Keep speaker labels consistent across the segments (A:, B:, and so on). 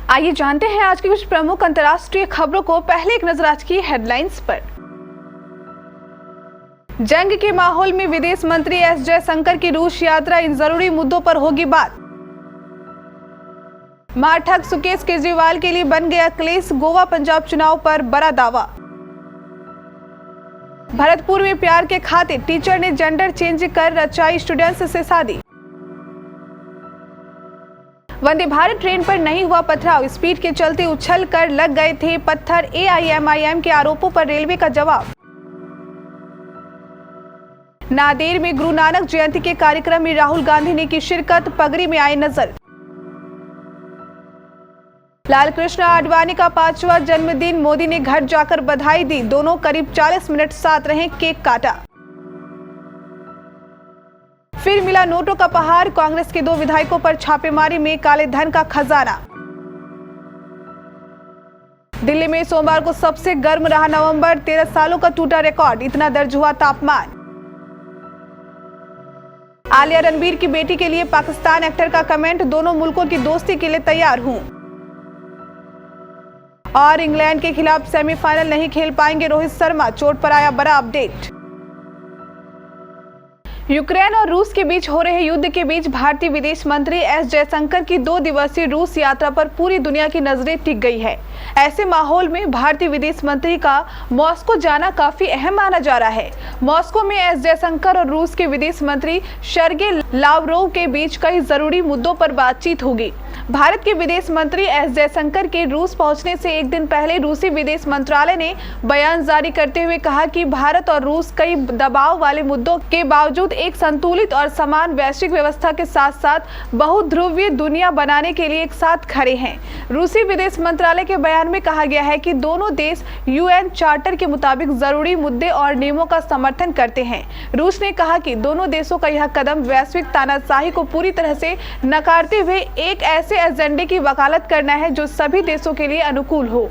A: आइए जानते हैं आज की कुछ प्रमुख अंतर्राष्ट्रीय खबरों को। पहले एक नजर आज की हेडलाइंस पर। जंग के माहौल में विदेश मंत्री एस जयशंकर की रूस यात्रा, इन जरूरी मुद्दों पर होगी बात। महाठग सुकेश केजरीवाल के लिए बन गया क्लेश, गोवा पंजाब चुनाव पर बड़ा दावा। भरतपुर में प्यार के खातिर टीचर ने जेंडर चेंज कर रचाई स्टूडेंट्स से शादी। वंदे भारत ट्रेन पर नहीं हुआ पथराव, स्पीड के चलते उछल कर लग गए थे पत्थर। एआईएमआईएम के आरोपों पर रेलवे का जवाब। नांदेड़ में गुरु नानक जयंती के कार्यक्रम में राहुल गांधी ने की शिरकत, पगड़ी में आए नजर। लालकृष्ण आडवाणी का 5वां जन्मदिन, मोदी ने घर जाकर बधाई दी, दोनों करीब 40 मिनट साथ रहे, केक काटा। फिर मिला नोटों का पहाड़, कांग्रेस के 2 विधायकों पर छापेमारी में काले धन का खजाना। दिल्ली में सोमवार को सबसे गर्म रहा नवंबर, 13 सालों का टूटा रिकॉर्ड, इतना दर्ज हुआ तापमान। आलिया रणबीर की बेटी के लिए पाकिस्तान एक्टर का कमेंट, दोनों मुल्कों की दोस्ती के लिए तैयार हूं। और इंग्लैंड के खिलाफ सेमीफाइनल नहीं खेल पाएंगे रोहित शर्मा, चोट पर आया बड़ा अपडेट। यूक्रेन और रूस के बीच हो रहे युद्ध के बीच भारतीय विदेश मंत्री एस जयशंकर की 2 दिवसीय रूस यात्रा पर पूरी दुनिया की नजरें टिक गई है। ऐसे माहौल में भारतीय विदेश मंत्री का मॉस्को जाना काफी अहम माना जा रहा है। मॉस्को में एस जयशंकर और रूस के विदेश मंत्री सर्गे लावरोव के बीच कई जरूरी मुद्दों पर बातचीत होगी। भारत के विदेश मंत्री एस जयशंकर के रूस पहुंचने से एक दिन पहले रूसी विदेश मंत्रालय ने बयान जारी करते हुए कहा कि भारत और रूस कई दबाव वाले मुद्दों के बावजूद एक संतुलित और समान वैश्विक व्यवस्था के साथ साथ बहुध्रुवीय दुनिया बनाने के लिए एक साथ खड़े हैं। रूसी विदेश मंत्रालय के बयान में कहा गया है कि दोनों देश यूएन चार्टर के मुताबिक जरूरी मुद्दे और नियमों का समर्थन करते हैं। रूस ने कहा कि दोनों देशों का यह कदम वैश्विक तानाशाही को पूरी तरह से नकारते हुए एक ऐसे एजेंडे की वकालत करना है जो सभी देशों के लिए अनुकूल हो।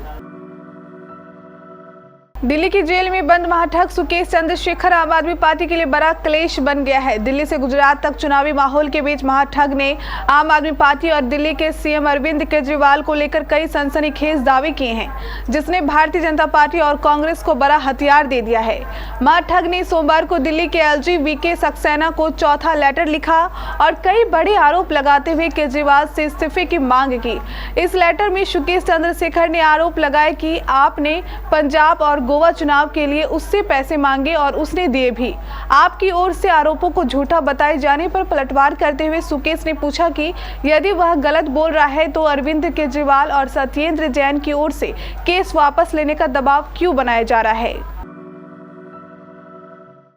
A: दिल्ली की जेल में बंद महाठग सुकेश चंद्रशेखर आम आदमी पार्टी के लिए बड़ा क्लेश बन गया है। दिल्ली से गुजरात तक चुनावी माहौल के बीच महाठग ने आम आदमी पार्टी और दिल्ली के सीएम अरविंद केजरीवाल को लेकर कई सनसनीखेज दावे किए हैं, जिसने भारतीय जनता पार्टी और कांग्रेस को बड़ा हथियार दे दिया है। महाठग ने सोमवार को दिल्ली के एलजी वीके सक्सेना को चौथा लेटर लिखा और कई बड़े आरोप लगाते हुए केजरीवाल से इस्तीफे की मांग की। इस लेटर में सुकेश चंद्रशेखर ने आरोप लगाया कि आपने पंजाब और गोवा चुनाव के लिए उससे पैसे मांगे और उसने दिए भी। आपकी ओर से आरोपों को झूठा बताए जाने पर पलटवार करते हुए सुकेश ने पूछा कि यदि वह गलत बोल रहा है तो अरविंद केजरीवाल और सत्येंद्र जैन की ओर से केस वापस लेने का दबाव क्यों बनाया जा रहा है।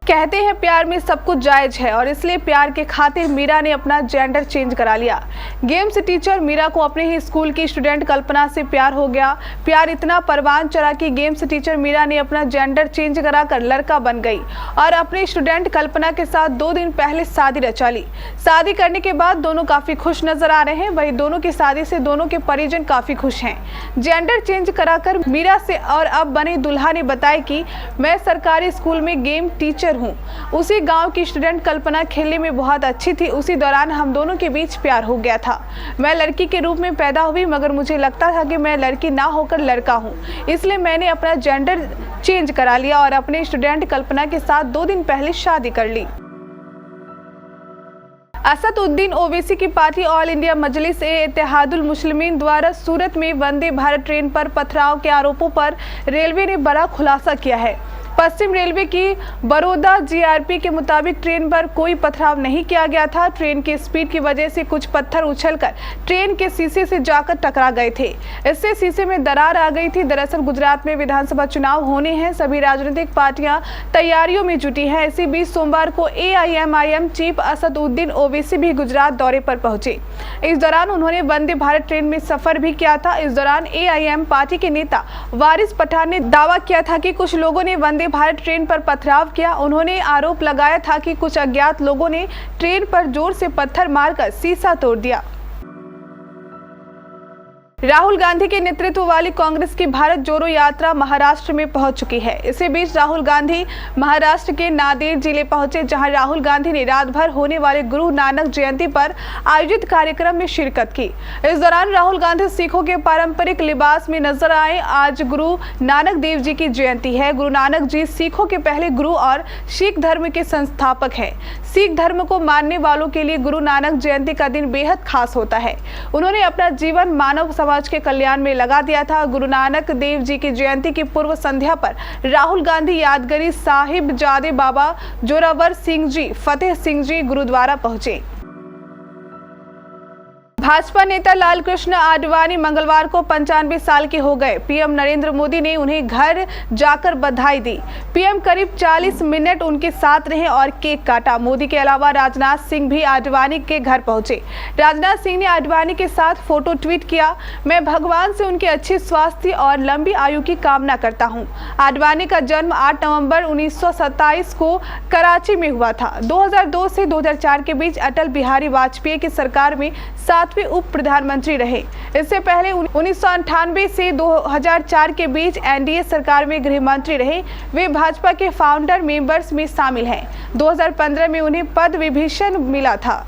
A: कहते हैं प्यार में सब कुछ जायज है और इसलिए प्यार के खातिर मीरा ने अपना जेंडर चेंज करा लिया। गेम्स टीचर मीरा को अपने ही स्कूल की स्टूडेंट कल्पना से प्यार हो गया। प्यार इतना परवान चढ़ा कि गेम्स टीचर मीरा ने अपना जेंडर चेंज कराकर लड़का बन गई और अपनी स्टूडेंट कल्पना के साथ 2 दिन पहले शादी रचा ली। शादी करने के बाद दोनों काफी खुश नजर आ रहे हैं। वहीं दोनों की शादी से दोनों के परिजन काफी खुश हैं। जेंडर चेंज कराकर मीरा से और अब बने दुल्हा ने बताया कि मैं सरकारी स्कूल में गेम टीचर हूँ। उसी गांव की स्टूडेंट कल्पना खेलने में बहुत अच्छी थी। उसी दौरान हम दोनों के बीच प्यार हो गया था। मैं लड़की के रूप में पैदा हुई मगर मुझे लगता था कि मैं लड़की ना होकर लड़का हूँ, इसलिए मैंने अपना जेंडर चेंज करा लिया और अपने स्टूडेंट कल्पना के साथ 2 दिन पहले शादी कर ली। असदुद्दीन ओवैसी की पार्टी ऑल इंडिया मजलिस ए इत्तेहादुल मुस्लिमीन द्वारा सूरत में वंदे भारत ट्रेन पर पथराव के आरोपों पर रेलवे ने बड़ा खुलासा किया है। पश्चिम रेलवे की बड़ौदा जीआरपी के मुताबिक ट्रेन पर कोई पथराव नहीं किया गया था। ट्रेन की स्पीड की वजह से कुछ पत्थर उछलकर ट्रेन के शीशे से जाकर टकरा गए थे। इससे शीशे में दरार आ गई थी। दरअसल गुजरात में विधानसभा चुनाव होने हैं, सभी राजनीतिक पार्टियां तैयारियों में जुटी हैं। इसी बीच सोमवार को एआईएमआईएम चीफ असदुद्दीन ओवैसी भी गुजरात दौरे पर पहुंचे। इस दौरान उन्होंने वंदे भारत ट्रेन में सफर भी किया था। इस दौरान एआईएम पार्टी के नेता वारिस पठान ने दावा किया था कि कुछ लोगों ने वंदे भारत ट्रेन पर पथराव किया। उन्होंने आरोप लगाया था कि कुछ अज्ञात लोगों ने ट्रेन पर जोर से पत्थर मारकर शीशा तोड़ दिया। राहुल गांधी के नेतृत्व वाली कांग्रेस की भारत जोड़ो यात्रा महाराष्ट्र में पहुंच चुकी है। इसी बीच राहुल गांधी महाराष्ट्र के नांदेड़ जिले पहुंचे, जहां राहुल गांधी ने रात भर होने वाले गुरु नानक जयंती पर आयोजित कार्यक्रम में शिरकत की। इस दौरान राहुल गांधी सिखों के पारंपरिक लिबास में नजर आए। आज गुरु नानक देव जी की जयंती है। गुरु नानक जी सिखों के पहले गुरु और सिख धर्म के संस्थापक है। सिख धर्म को मानने वालों के लिए गुरु नानक जयंती का दिन बेहद खास होता है। उन्होंने अपना जीवन मानव समाज के कल्याण में लगा दिया था। गुरु नानक देव जी की जयंती की पूर्व संध्या पर राहुल गांधी यादगारी साहिबजादे बाबा जोरावर सिंह जी फतेह सिंह जी गुरुद्वारा पहुंचे। भाजपा नेता लालकृष्ण आडवाणी मंगलवार को 95 साल के हो गए। पीएम नरेंद्र मोदी ने उन्हें घर जाकर बधाई दी। पीएम करीब 40 मिनट उनके साथ रहे और केक काटा। मोदी के अलावा राजनाथ सिंह भी आडवाणी के घर पहुंचे। राजनाथ सिंह ने आडवाणी के साथ फोटो ट्वीट किया। मैं भगवान से उनके अच्छे स्वास्थ्य और लंबी आयु की कामना करता हूं। आडवाणी का जन्म 8 नवंबर 1927 को कराची में हुआ था। 2002 से 2004 के बीच अटल बिहारी वाजपेयी की सरकार में 7वें उप प्रधानमंत्री रहे। इससे पहले 1998 से 2004 के बीच एनडीए सरकार में गृह मंत्री रहे। वे भाजपा के फाउंडर मेंबर्स में शामिल हैं। 2015 में उन्हें पद्म विभूषण मिला था।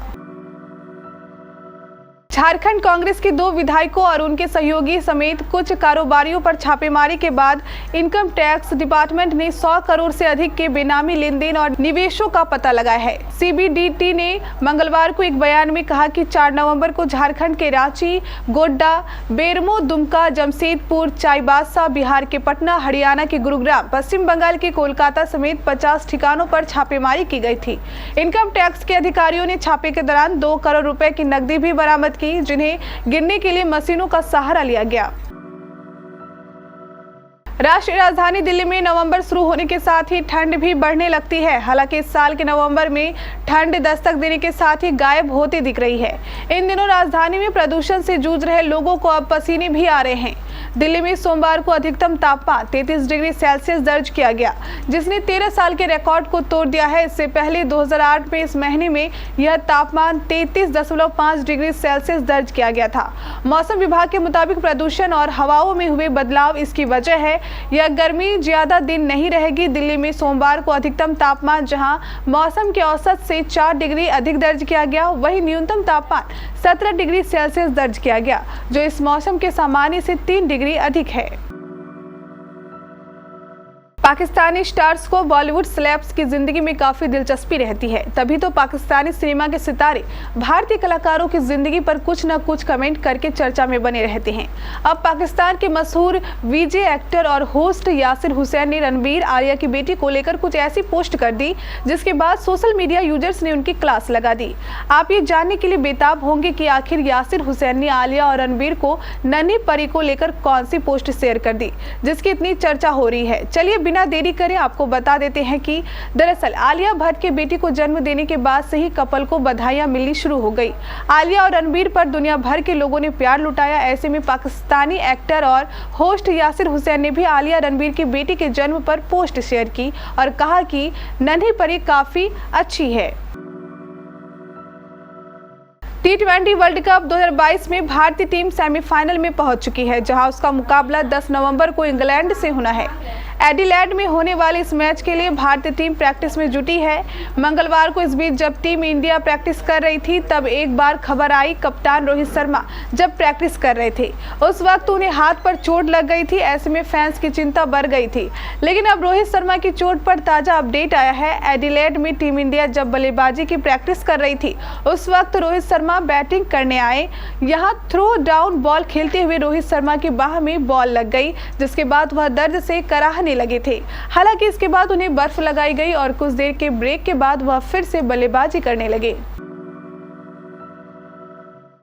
A: झारखंड कांग्रेस के 2 विधायकों और उनके सहयोगी समेत कुछ कारोबारियों पर छापेमारी के बाद इनकम टैक्स डिपार्टमेंट ने 100 करोड़ से अधिक के बेनामी लेनदेन और निवेशों का पता लगाया है। सीबीडीटी ने मंगलवार को एक बयान में कहा कि 4 नवंबर को झारखंड के रांची, गोड्डा, बेरमो, दुमका, जमशेदपुर, चाईबासा, बिहार के पटना, हरियाणा के गुरुग्राम, पश्चिम बंगाल के कोलकाता समेत 50 ठिकानों पर छापेमारी की गई थी। इनकम टैक्स के अधिकारियों ने छापे के दौरान 2 करोड़ रुपए की नकदी भी बरामद की, जिन्हें गिनने के लिए मशीनों का सहारा लिया गया। राष्ट्रीय राजधानी दिल्ली में नवंबर शुरू होने के साथ ही ठंड भी बढ़ने लगती है। हालांकि इस साल के नवंबर में ठंड दस्तक देने के साथ ही गायब होती दिख रही है। इन दिनों राजधानी में प्रदूषण से जूझ रहे लोगों को अब पसीने भी आ रहे हैं। दिल्ली में सोमवार को अधिकतम तापमान 33 डिग्री सेल्सियस दर्ज किया गया, जिसने 13 साल के रिकॉर्ड को तोड़ दिया है। इससे पहले 2008 में इस महीने में यह तापमान 33.5 डिग्री सेल्सियस दर्ज किया गया था। मौसम विभाग के मुताबिक प्रदूषण और हवाओं में हुए बदलाव इसकी वजह है। यह गर्मी ज्यादा दिन नहीं रहेगी। दिल्ली में सोमवार को अधिकतम तापमान जहां मौसम के औसत से 4 डिग्री अधिक दर्ज किया गया, वहीं न्यूनतम तापमान 17 डिग्री सेल्सियस दर्ज किया गया, जो इस मौसम के सामान्य से 3 डिग्री अधिक है। पाकिस्तानी स्टार्स को बॉलीवुड सेलेब्स की जिंदगी में काफी दिलचस्पी रहती है, तभी तो पाकिस्तानी सिनेमा के सितारे भारतीय कलाकारों की जिंदगी पर कुछ न कुछ कमेंट करके चर्चा में बने रहते हैं। अब पाकिस्तान के मशहूर वीजे एक्टर और होस्ट यासिर हुसैन ने रणबीर आलिया की बेटी को लेकर कुछ ऐसी पोस्ट कर दी, जिसके बाद सोशल मीडिया यूजर्स ने उनकी क्लास लगा दी। आप ये जानने के लिए बेताब होंगे कि आखिर यासिर हुसैन ने आलिया और रणबीर को नन्ही परी को लेकर कौन सी पोस्ट शेयर कर दी, जिसकी इतनी चर्चा हो रही है। चलिए बिना देरी करें आपको बता देते हैं कि दरअसल आलिया भट्ट के बेटी को जन्म देने के बाद से ही कपल को बधाइयां मिलनी शुरू हो गई। आलिया और रणबीर पर दुनिया भर के लोगों ने प्यार लुटाया। ऐसे में पाकिस्तानी एक्टर और होस्ट यासिर हुसैन ने भी आलिया रणबीर की बेटी के जन्म पर पोस्ट शेयर की और कहा कि नन्ही परी काफी अच्छी है। T20 वर्ल्ड कप 2022 में भारतीय टीम सेमीफाइनल में पहुंच चुकी है, जहां उसका मुकाबला 10 नवंबर को इंग्लैंड से होना है। एडिलेड में होने वाले इस मैच के लिए भारतीय टीम प्रैक्टिस में जुटी है। मंगलवार को इस बीच जब टीम इंडिया प्रैक्टिस कर रही थी, तब एक बार खबर आई कप्तान रोहित शर्मा जब प्रैक्टिस कर रहे थे, उस वक्त उन्हें हाथ पर चोट लग गई थी। ऐसे में फैंस की चिंता बढ़ गई थी, लेकिन अब रोहित शर्मा की चोट पर ताजा अपडेट आया है। एडिलेड में टीम इंडिया जब बल्लेबाजी की प्रैक्टिस कर रही थी, उस वक्त रोहित शर्मा बैटिंग करने आए। यहाँ थ्रो डाउन बॉल खेलते हुए रोहित शर्मा की बाह में बॉल लग गई, जिसके बाद वह दर्द से कराहने लगे थे। हालांकि इसके बाद उन्हें बर्फ लगाई गई और कुछ देर के ब्रेक के बाद वह फिर से बल्लेबाजी करने लगे।